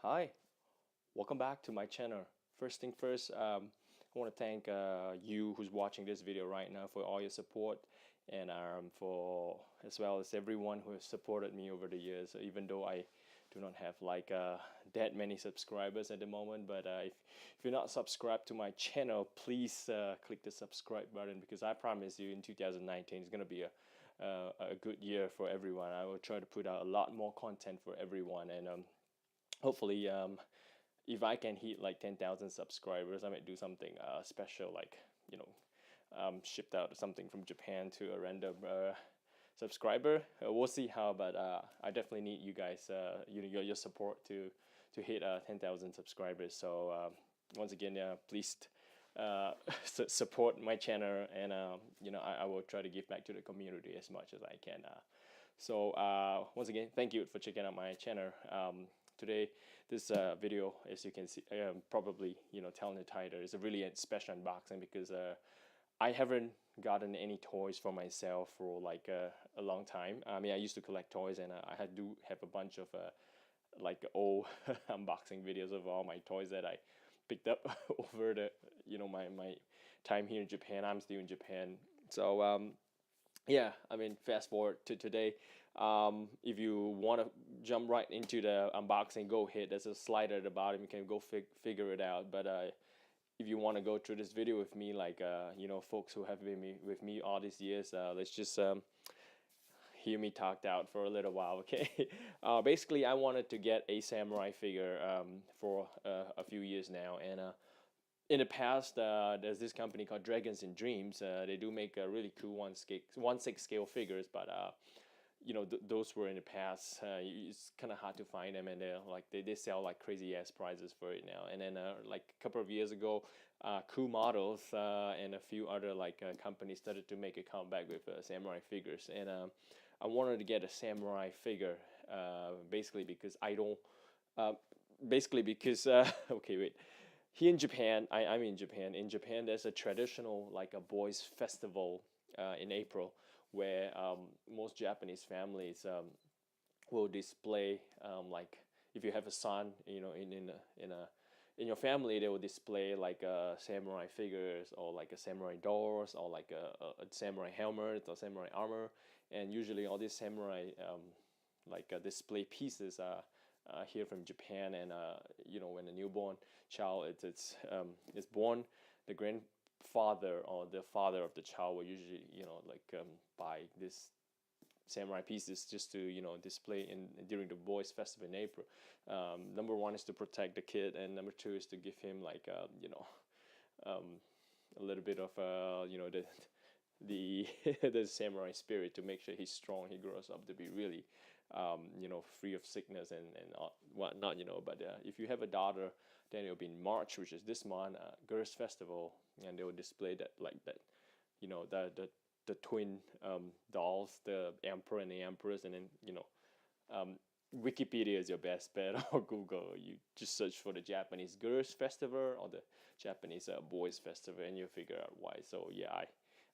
Hi, welcome back to my channel. First thing first, I want to thank you who's watching this video right now for all your support, and for as well as everyone who has supported me over the years. So even though I do not have like that many subscribers at the moment, but if you're not subscribed to my channel, please click the subscribe button, because I promise you in 2019 it's gonna be a good year for everyone. I will try to put out a lot more content for everyone, and hopefully if I can hit like 10,000 subscribers, I might do something special, like shipped out something from Japan to a random subscriber. We'll see how, but I definitely need you guys, your support to hit 10,000 subscribers. So once again, please support my channel, and I will try to give back to the community as much as I can. So once again, thank you for checking out my channel. Today, this video, as you can see, probably telling the title, is a really special unboxing, because I haven't gotten any toys for myself for like a long time. I mean, I used to collect toys, and I do have a bunch of like old unboxing videos of all my toys that I picked up over the my time here in Japan. I'm still in Japan, so yeah, I mean, fast forward to today. If you want to jump right into the unboxing, go ahead. There's a slider at the bottom. You can go figure it out. But if you want to go through this video with me, like folks who have been with me all these years, let's just hear me talked out for a little while, okay? Basically, I wanted to get a samurai figure for a few years now, and in the past, there's this company called Dragons and Dreams. They do make really cool 1/6 scale figures, but those were in the past. It's kind of hard to find them, and they sell like crazy ass prices for it now. And then like a couple of years ago, Coomodel and a few other like companies started to make a comeback with samurai figures, and I wanted to get a samurai figure, basically because I don't. Basically because okay, wait. Here in Japan, I'm in Japan. In Japan, there's a traditional like a boys' festival in April, where most Japanese families will display like, if you have a son, in your family, they will display like samurai figures, or like a samurai doors, or like a samurai helmet or samurai armor, and usually all these samurai display pieces are here from Japan. And when a newborn child is born, the grandfather or the father of the child will usually buy this samurai pieces just to display during the boys festival in April. Number one is to protect the kid, and number two is to give him like a little bit of the the samurai spirit, to make sure he's strong, he grows up to be really free of sickness and whatnot. But if you have a daughter, then it'll be in March, which is this month, girls festival, and they will display that, like that, the twin dolls, the emperor and the empress. And then Wikipedia is your best bet, or Google. You just search for the Japanese girls festival or the Japanese boys festival, and you'll figure out why. So yeah,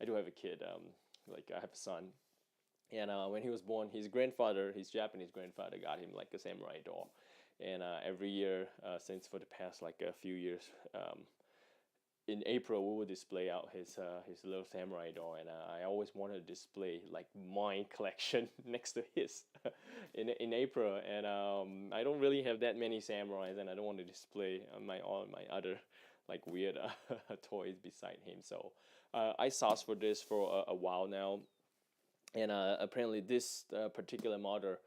I do have a kid. I have a son, and when he was born, his Japanese grandfather, got him like a samurai doll. And every year, since for the past like a few years, in April we will display out his little samurai doll, and I always wanted to display like my collection next to his in April. And I don't really have that many samurais, and I don't want to display all my other like weird toys beside him. So I sourced for this for a while now, and apparently this particular model,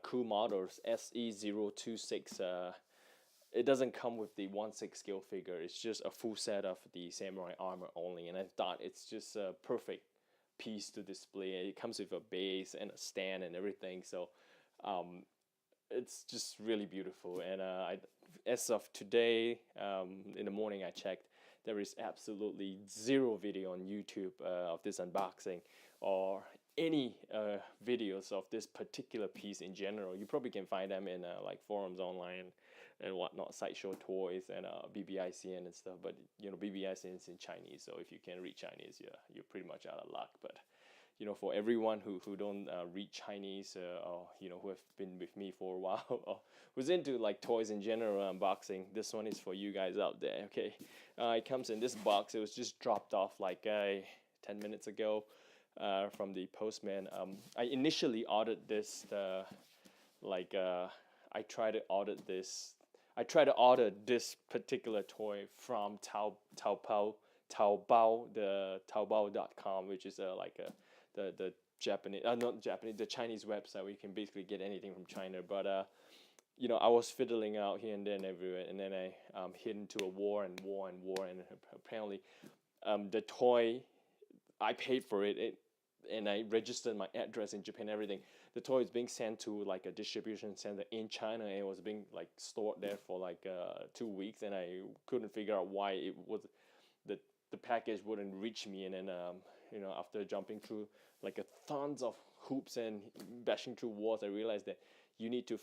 Coomodel Se026, it doesn't come with the 1/6 scale figure. It's just a full set of the samurai armor only, and I thought it's just a perfect piece to display. It comes with a base and a stand and everything, so it's just really beautiful. And as of today, in the morning, I checked, there is absolutely zero video on YouTube of this unboxing, or any videos of this particular piece in general. You probably can find them in like forums online and whatnot, Sideshow Toys and BBICN and stuff. But BBICN is in Chinese, so if you can read Chinese, you're pretty much out of luck. But for everyone who don't read Chinese, or who have been with me for a while, or who's into like toys in general, unboxing, this one is for you guys out there. Okay, it comes in this box. It was just dropped off like 10 minutes ago from the postman. I initially ordered this I tried to order this. I tried to order this particular toy from Taobao, the Taobao.com, which is the Japanese, not Japanese, the Chinese website where you can basically get anything from China. But I was fiddling out here and there and everywhere, and then I hit into a war, and apparently the toy, I paid for it, and I registered my address in Japan, everything. The toy is being sent to like a distribution center in China, and it was being like stored there for like 2 weeks, and I couldn't figure out why it was the package wouldn't reach me. And then after jumping through like tons of hoops and bashing through walls, I realized that you need to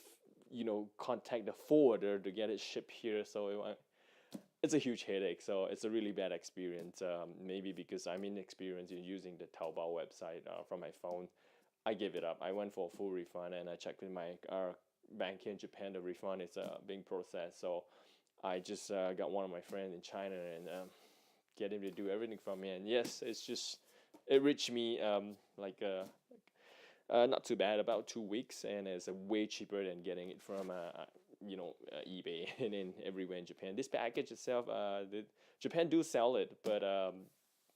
contact the forwarder to get it shipped here. So it's a huge headache. So it's a really bad experience. Maybe because I'm inexperienced in using the Taobao website from my phone, I gave it up. I went for a full refund, and I checked with my bank here in Japan. The refund is being processed. So I just got one of my friends in China and get him to do everything for me. And yes, it reached me not too bad, about 2 weeks, and it's way cheaper than getting it from eBay and then everywhere in Japan. This package itself, Japan do sell it, but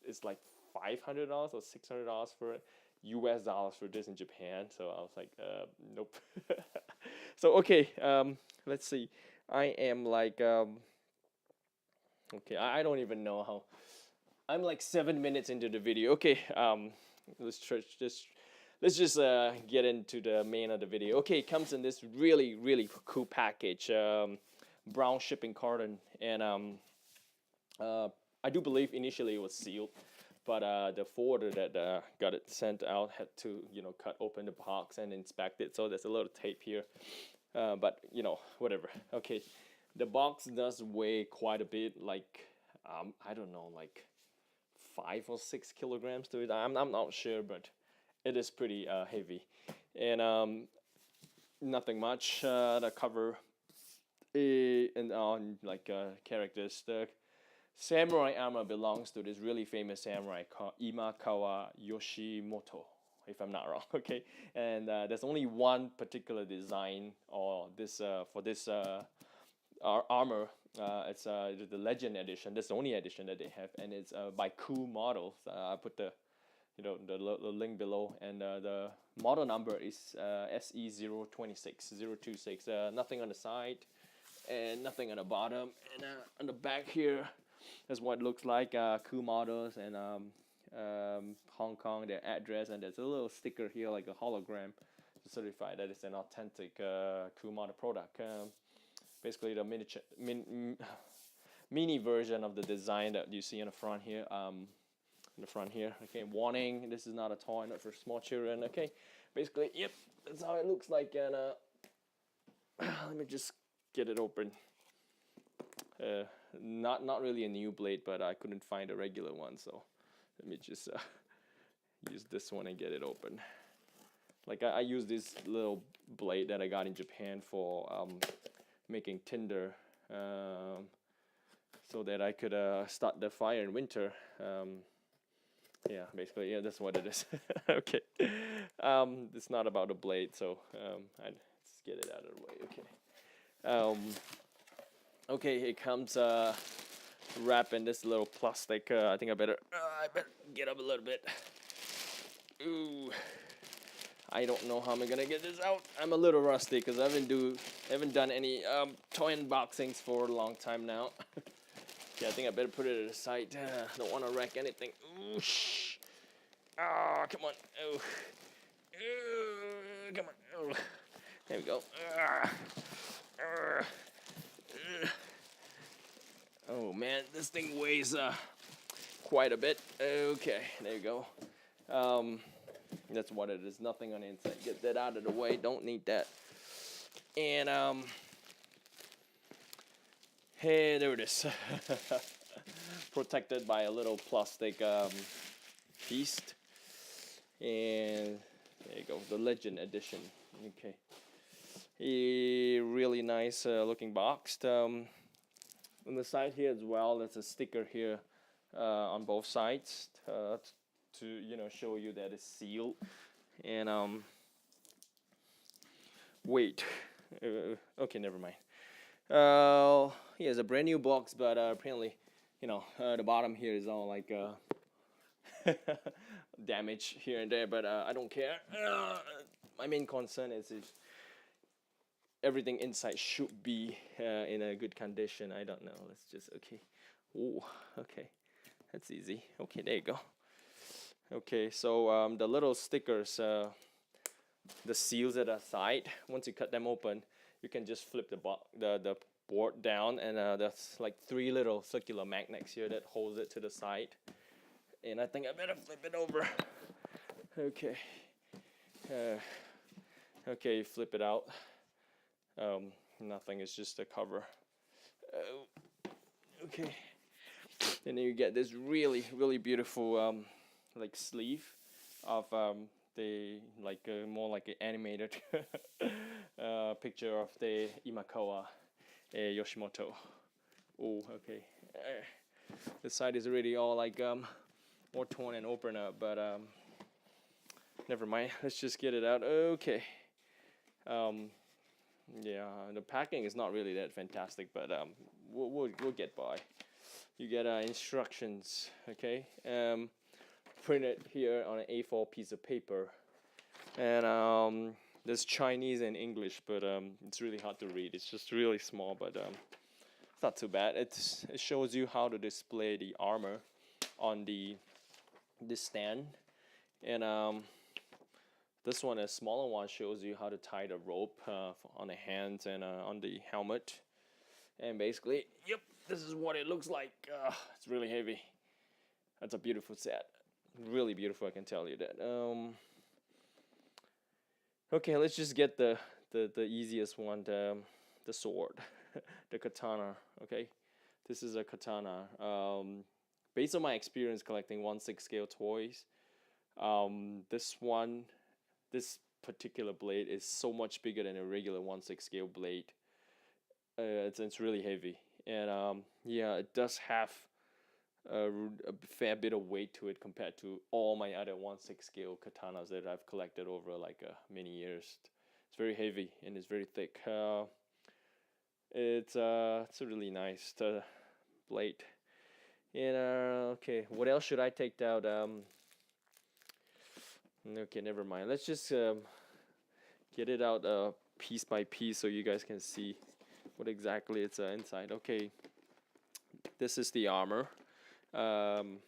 it's like $500 or $600 for US dollars for this in Japan. So I was like, nope. So okay, let's see. I am like okay, I don't even know how. I'm like 7 minutes into the video. Okay, let's just get into the main of the video. Okay, it comes in this really, really cool package, brown shipping carton, and I do believe initially it was sealed, but the forwarder that got it sent out had to cut open the box and inspect it. So there's a little tape here, but whatever. Okay, the box does weigh quite a bit, like I don't know, like 5 or 6 kilograms to it. I'm not sure, but it is pretty heavy. And nothing much. The cover and on like characters. The samurai armor belongs to this really famous samurai called Imakawa Yoshimoto, if I'm not wrong. Okay, and there's only one particular design or this for this armor. It's the Legend Edition. That's the only edition that they have, and it's by Coomodel. I put the link below, and the model number is Se026. Nothing on the side, and nothing on the bottom, and on the back here, that's what it looks like. Coomodels and Hong Kong, their address, and there's a little sticker here like a hologram to certify that it's an authentic Coomodel product. Basically the mini version of the design that you see in the front here. In the front here, okay, warning, this is not a toy, not for small children. Okay, basically, yep, that's how it looks like. And let me just get it open. Not really a new blade, but I couldn't find a regular one, so let me just use this one and get it open. Like I use this little blade that I got in Japan for making tinder, so that I could start the fire in winter. Yeah, basically, yeah, that's what it is. Okay, it's not about the blade, so let's get it out of the way. Okay. Okay, it comes wrapped in this little plastic. I think I better get up a little bit. Ooh, I don't know how I'm gonna get this out. I'm a little rusty because I haven't done any toy unboxings for a long time now. Okay, I think I better put it aside. Don't want to wreck anything. Ooh, shh. Ah, come on. Oh. Come on. Oh. There we go. Oh man, this thing weighs quite a bit. Okay, there you go. That's what it is. Nothing on the inside. Get that out of the way. Don't need that. And hey, there it is. Protected by a little plastic piece. And there you go, the Legend Edition. Okay, a really nice looking box. On the side here as well, there's a sticker here on both sides to show you that it's sealed. And wait, okay, never mind. Here's a brand new box, but apparently, the bottom here is all like damage here and there, but I don't care. My main concern is everything inside should be in a good condition. I don't know. Let's just, okay. Oh, okay. That's easy. Okay, there you go. Okay, so the little stickers, the seals at the side, once you cut them open, you can just flip the board down, and there's like 3 little circular magnets here that holds it to the side. And I think I better flip it over. Okay. Okay, flip it out. Nothing, it's just a cover. Okay. And then you get this really, really beautiful like sleeve of the more like an animated picture of the Imakawa Yoshimoto. Oh, okay. The side is already all like more torn and open up, but never mind. Let's just get it out. Okay. Yeah, the packing is not really that fantastic, but we'll get by. You get instructions, okay, printed here on an A4 piece of paper, and there's Chinese and English, but it's really hard to read. It's just really small, but it's not too bad. It shows you how to display the armor on this stand, and this one, a smaller one, shows you how to tie the rope on the hands and on the helmet. And basically, yep, this is what it looks like. It's really heavy. That's a beautiful set. Really beautiful, I can tell you that. Okay, let's just get the easiest one, the sword, the katana. Okay, this is a katana. Based on my experience collecting 1/6 scale toys, this particular blade is so much bigger than a regular 1/6 scale blade. It's really heavy, and yeah, it does have a fair bit of weight to it compared to all my other 1/6 scale katanas that I've collected over like many years. It's very heavy and it's very thick. It's a really nice blade. And okay, what else should I take out? Okay, never mind. Let's just get it out piece by piece so you guys can see what exactly it's inside. Okay, this is the armor. Okay,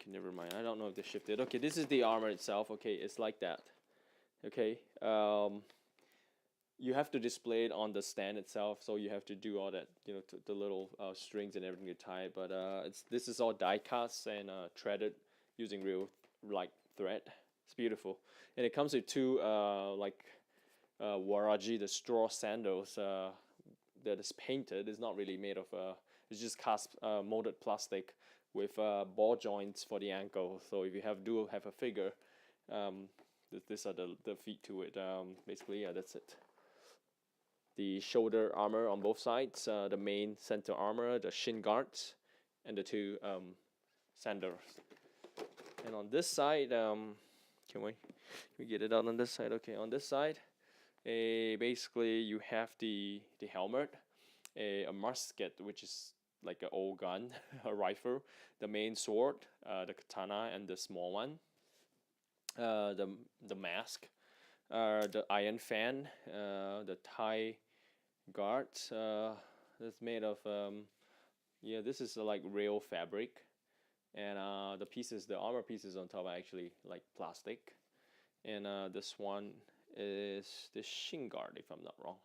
never mind. I don't know if they shifted. Okay, this is the armor itself. Okay, it's like that. Okay, you have to display it on the stand itself, so you have to do all that, the little strings and everything to tie it. But this is all die cast and threaded using real thread. It's beautiful, and it comes with 2 waraji, the straw sandals that is painted. It's not really made of it's just cast molded plastic with ball joints for the ankle. So if you do have a figure, these are the feet to it. Basically, yeah, that's it. The shoulder armor on both sides, the main center armor, the shin guards, and the 2 sandals. And on this side, can we get it out on this side? Okay, on this side, basically you have the helmet, a musket, which is like an old gun, a rifle, the main sword, the katana, and the small one, the mask, the iron fan, the tie guards. That's made of yeah, this is like real fabric. And the armor pieces on top are actually like plastic. And this one is the shin guard, if I'm not wrong.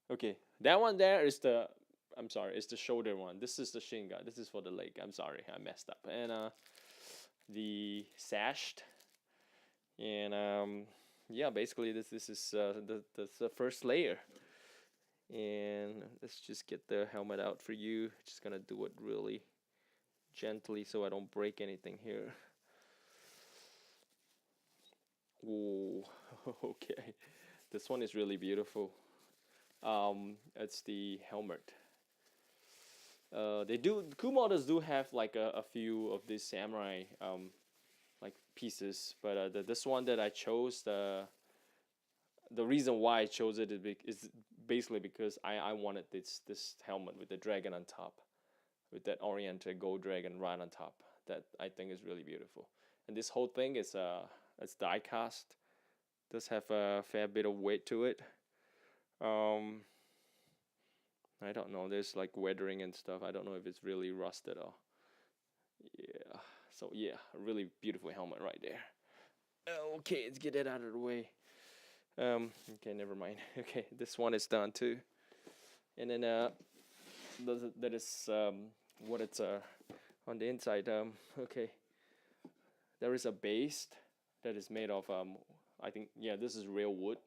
Okay, that one there is it's the shoulder one. This is the shin guard. This is for the leg. I'm sorry, I messed up. And the sash. And yeah, basically this is the first layer. And let's just get the helmet out for you. Just gonna do it really gently so I don't break anything here. Ooh, okay. This one is really beautiful. It's the helmet. They do Coomodels do have like a few of these samurai like pieces, but this one that I chose, the reason why I chose it is basically because I wanted this helmet with the dragon on top, with that oriented gold dragon right on top. That I think is really beautiful. And this whole thing is it's die cast. Does have a fair bit of weight to it. Um, I don't know. There's like weathering and stuff. I don't know if it's really rusted or yeah. So yeah, a really beautiful helmet right there. Okay, let's get it out of the way. Okay, never mind. Okay, this one is done too. And then that is what it's on the inside. Okay, there is a base that is made of I think yeah, this is real wood.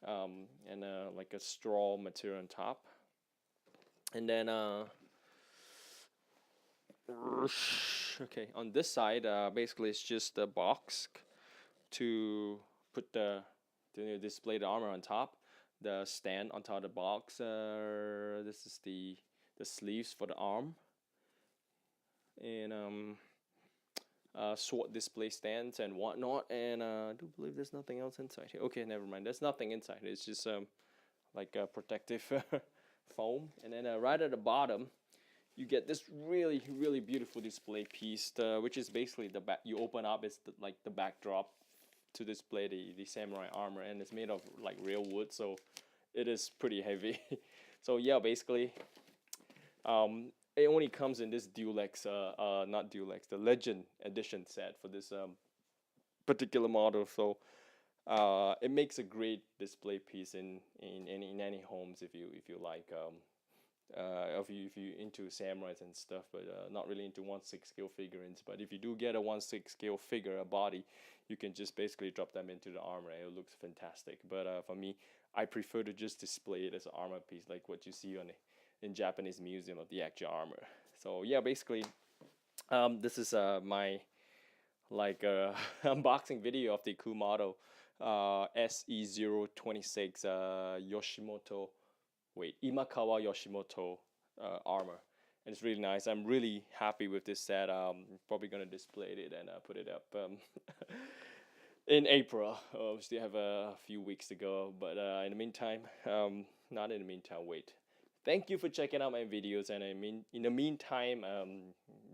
And like a straw material on top. And then okay, on this side, basically it's just a box to put to display the armor on top. The stand on top of the box. This is the sleeves for the arm, and sword display stands and whatnot. And I do believe there's nothing else inside here. Okay, never mind. There's nothing inside. It's just like a protective foam. And then right at the bottom, you get this really beautiful display piece, which is basically the back. You open up, it's like the backdrop to display the samurai armor, and it's made of like real wood, so it is pretty heavy. So yeah, basically, it only comes in this Dulex, not Dulex, the Legend Edition set for this particular model. So it makes a great display piece in any homes if you like if you into samurais and stuff, but not really into 1/6 scale figurines. But if you do get a 1/6 scale figure, a body, you can just basically drop them into the armor and it looks fantastic. But for me, I prefer to just display it as an armor piece, like what you see on in Japanese museum of the actual armor. So yeah, basically, this is my like unboxing video of the Coomodel Se026 Yoshimoto, Imakawa Yoshimoto armor, and it's really nice. I'm really happy with this set. Probably gonna display it and put it up in April. We still have a few weeks to go, but in the meantime, not in the meantime. Wait. Thank you for checking out my videos, and I mean, in the meantime,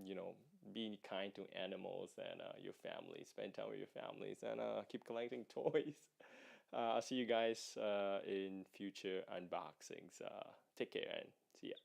you know, be kind to animals and your family. Spend time with your families and keep collecting toys. I'll see you guys in future unboxings. Take care and see ya.